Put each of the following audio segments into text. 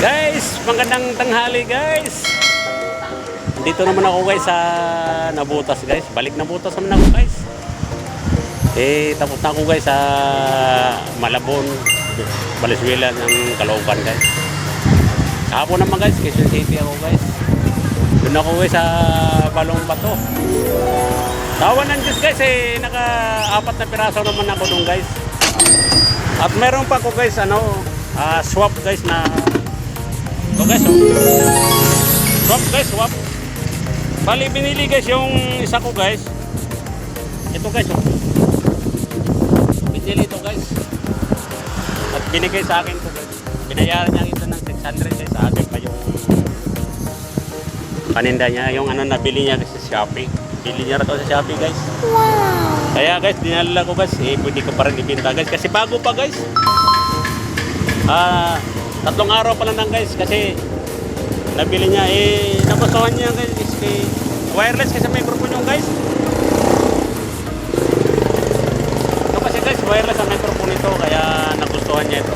Guys, magandang tanghali guys. Dito naman ako guys sa Nabutas guys. Balik Nabutas naman ako guys. Tapos na ako guys sa Malabon, Valenzuela ng Caloocan guys. Kahapon naman guys, Quezon City ako guys. Doon ako guys sa Balong Bato. Tawa ng Diyos guys naka-4 na piraso naman ako doon guys. At meron pa ako guys swap guys na ito guys swap. Bali binili guys yung isa ko guys. Ito guys binili ito guys. At binigay sa akin ito guys. Binayaran niya ito ng 600 guys sa akin pa yung paninda niya. Yung nabili niya guys sa Shopee. Bili niya ito sa Shopee guys. Wow! Kaya guys dinala ko guys. Pwede ko pa rin ibinta guys. Kasi bago pa guys. 3 araw pa lang guys kasi nabili niya nagustuhan niya guys wireless kasi may microphone yung guys. Ito kasi guys wireless ang microphone ito kaya nagustuhan niya ito.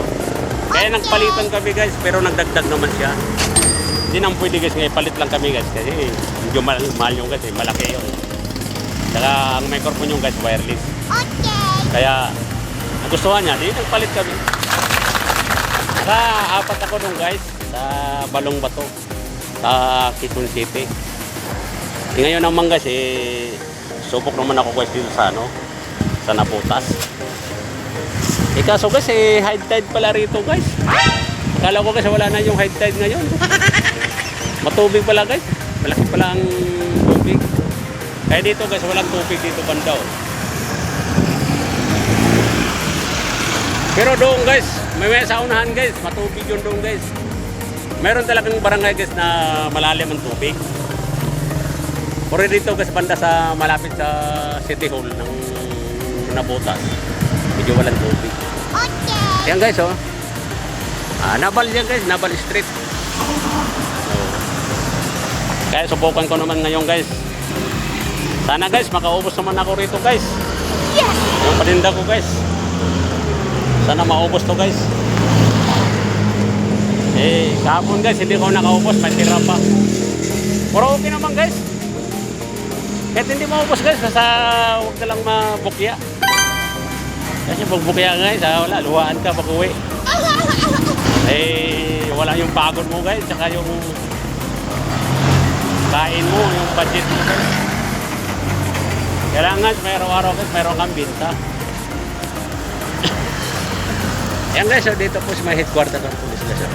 Kaya nagpalitan kami guys pero nagdagdag naman siya. Hindi nang pwede guys ngayon palit lang kami guys kasi medyo mahal yung guys malaki yun. Saka ang microphone yung guys wireless. Kaya nagustuhan niya di nagpalit kami. Sa 4 ako nung guys sa Balong Bato sa Quezon City. Ngayon naman guys subok naman ako guys dito sa sa Nabutas. Kaso guys high tide pala rito guys. Akala ko guys wala na yung high tide ngayon. Matubig pala guys. Malaki pala ang tubig. Kaya dito guys walang tubig dito banda. Pero doon guys, may sa unahan guys, matubig yun doon guys. Meron talagang barangay guys na malalim ang tubig. Pero dito guys, banda sa malapit sa City Hall ng Nabutas. Medyo walang tubig. Okay. Yan guys Nabal yan guys, Nabal Street. Kaya subukan ko naman ngayon guys. Sana guys, makaubos naman ako rito guys. Yes! Yung paninda ko guys. Sana maubos to guys. Kahapon guys hindi ko nakaubos, may tira pa. Pero okay naman guys. Kahit hindi maubos guys, basta huwag ka lang mabukya. Kasi magbukya guys, wala, luhaan ka pag uwi. Wala yung pagod mo guys, saka yung kain mo, yung budget mo guys. Kailangan may araw-araw guys, mayroon kang binta. Yan guys, dito po sa may headquarter ng police guys.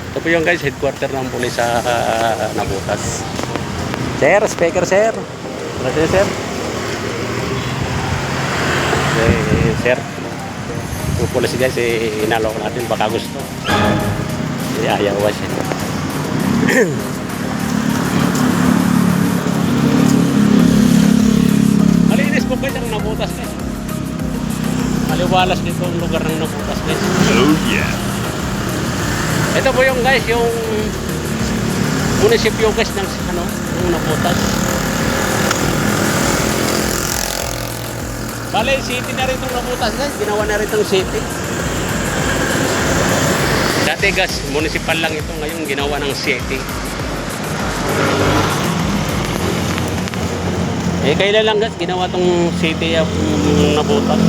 Ito po yung guys, headquarter ng police sa Nabutas. Sir, speaker sir. Gracias sir. Sir, yung police guys, inalok natin baka gusto. Ayaw siya. Guys, ang Nabutas guys. Maliwalas dito ang lugar ng Nabutas guys. Oh yeah. Ito po yung guys, yung munisipyo guys ng ng Nabutas. Bale, city na rin itong Nabutas guys. Ginawa na rin itong city. Dati guys, municipal lang ito. Ngayon ginawa ng city. Kailan lang guys ginawa tong city of Nabutas.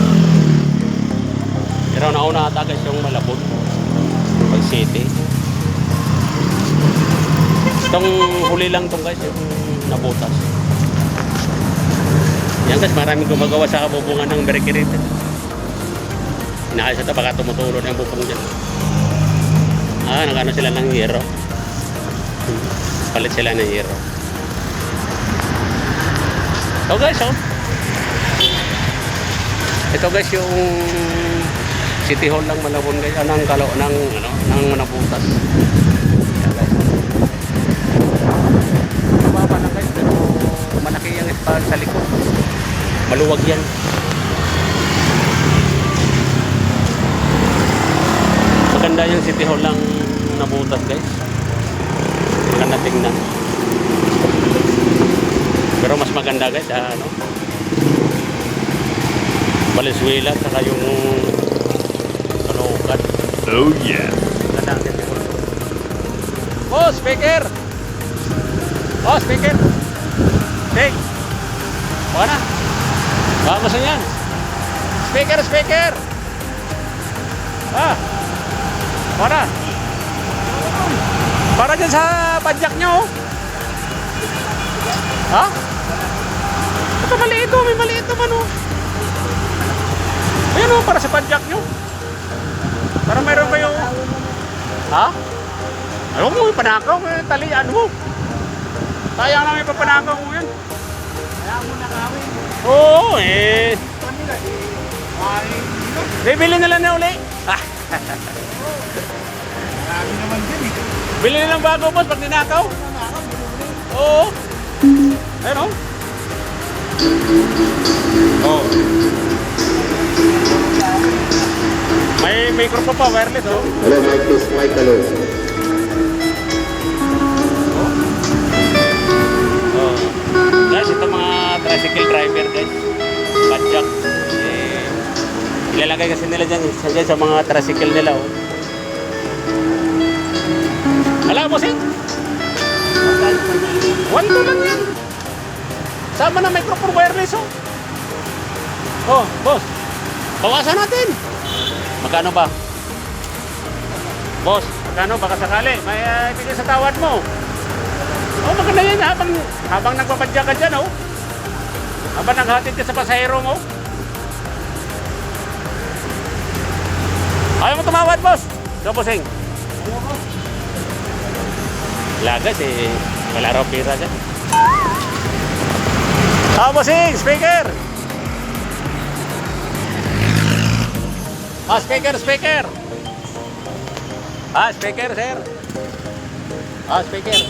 Pero nauna ata guys yung Malabon pag city. Itong huli lang tong guys yung Nabutas. Yan guys, maraming gumagawa sa kabubungan ng mercury. Inaayos ito baka tumutulon yung bubong dyan. Nagano sila ng hero. Palit sila ng hero. So guys, ito guys yung City Hall ng Malabon guys, ng Nabutas. Yan guys. Mababa na guys, pero malaki yung espal sa likod. Maluwag yan. Maganda yung City Hall ng Nabutas guys. Maganda tingnan. Pero mas maganda guys Valenzuela, saka yung Caloocan. Oh yeah. Ganda ang tindi ko. Boss, speaker! Oh, speaker! Take! Baka na. Baka gusto niyan. Speaker, speaker! Ah! Baka na. Para dyan sa padjak nyo. Ha? Ito maliit oh, may maliit naman oh. Ayan oh, para sa padjak nyo. Para mayroon kayo. Ha? Ayaw mo, panakaw, talian mo. Sayang lang yung papanakaw mo yan. Kaya mo nakawin. Oo, eh. Kanila eh. Bibili na lang na uli. Marami naman din eh. Bili na lang bago boss pag ninakaw. Oo. Ayun oh. Oh. May microphone pa, wireless oh. Hello, mic test, mic, hello. Oh. Guys, ito mga tricycle driver guys. Padjak. Eh, ilalagay kasi nila dyan sa mga tricycle nila oh. Alam mo sing? 1-2 lang yan. Sama na microphone wireless oh. Oh, boss. Bawasan natin. Magkano ba? Boss, magkano? Baka sakali. May ibigay sa tawad mo. Oh, maganda yan habang nagpapadya ka dyan, oh. Habang naghatid ka sa pasahero mo. Ayaw mo tumawad, boss. So, bossing. Lagas eh. Wala raw pira dyan. Ah, bossing! Speaker! Ah, speaker, speaker! Ah, speaker, sir. Ah, speaker.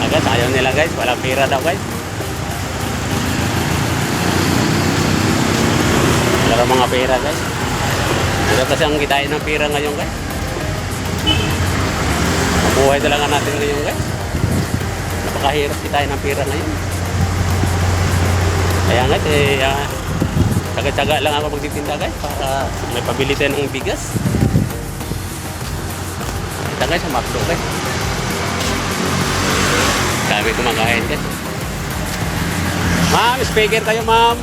Agad, ayaw nila guys. Walang pira daw guys. Wala raw mga pira guys. Wala kasi ang kitain ng pira ngayon guys. Buhay talaga natin ngayon guys. Napakahirap kitain ng pira ngayon. Kaya nga tsaga-tsaga lang ako magtitinda guys para may pabili tayo ng bigas. Kita guys sa McDo guys. Dami kumakain guys. Ma'am, speaker kayo ma'am.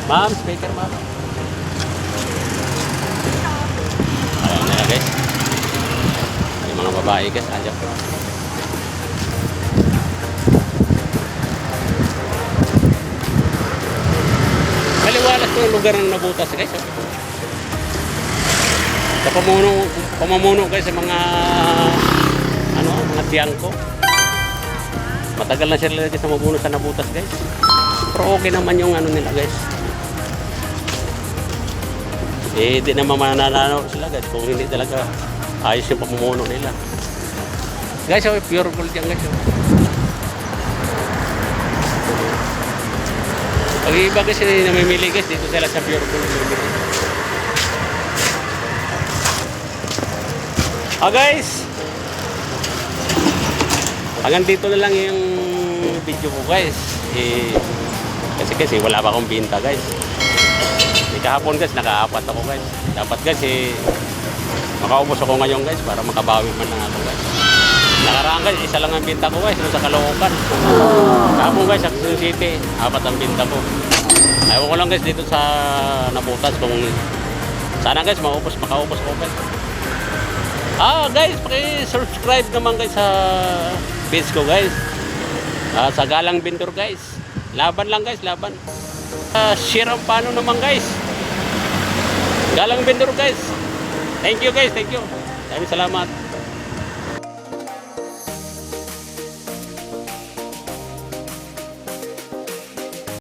Ma'am, speaker ma'am. Ayan na guys. Yung mga babae guys, andyan po. Maliwalas yung lugar ng nabutas guys. Sa pamamuno guys sa mga mga tiyangko. Matagal na sila guys na mabuno sa nabutas guys. Pero okay naman yung nila guys. Eh di naman mananalo sila guys kung hindi talaga ayos yung pamumuno nila. Guys, pure gold yan guys. Pag iba kasi namimili guys, dito sila sa pure gold. Guys, hanggang dito na lang yung video ko guys. Kasi wala pa akong binta guys. Kahapon guys, naka-apat ako guys. Dapat guys makaubos ako ngayon guys para makabawi man lang ako guys. Nakaraan guys, isa lang ang binta ko guys sa Caloocan. Kahapon guys, sa Quezon City, 4 ang binta ko. Ayaw ko lang guys dito sa nabutas kung sana guys makaubos ko guys. Guys, paki-subscribe naman guys sa page ko guys. Sa Galang Vendor guys. Laban lang guys, laban. Share ang pano naman guys. Galang Vendor guys. Thank you guys, thank you. Maraming salamat.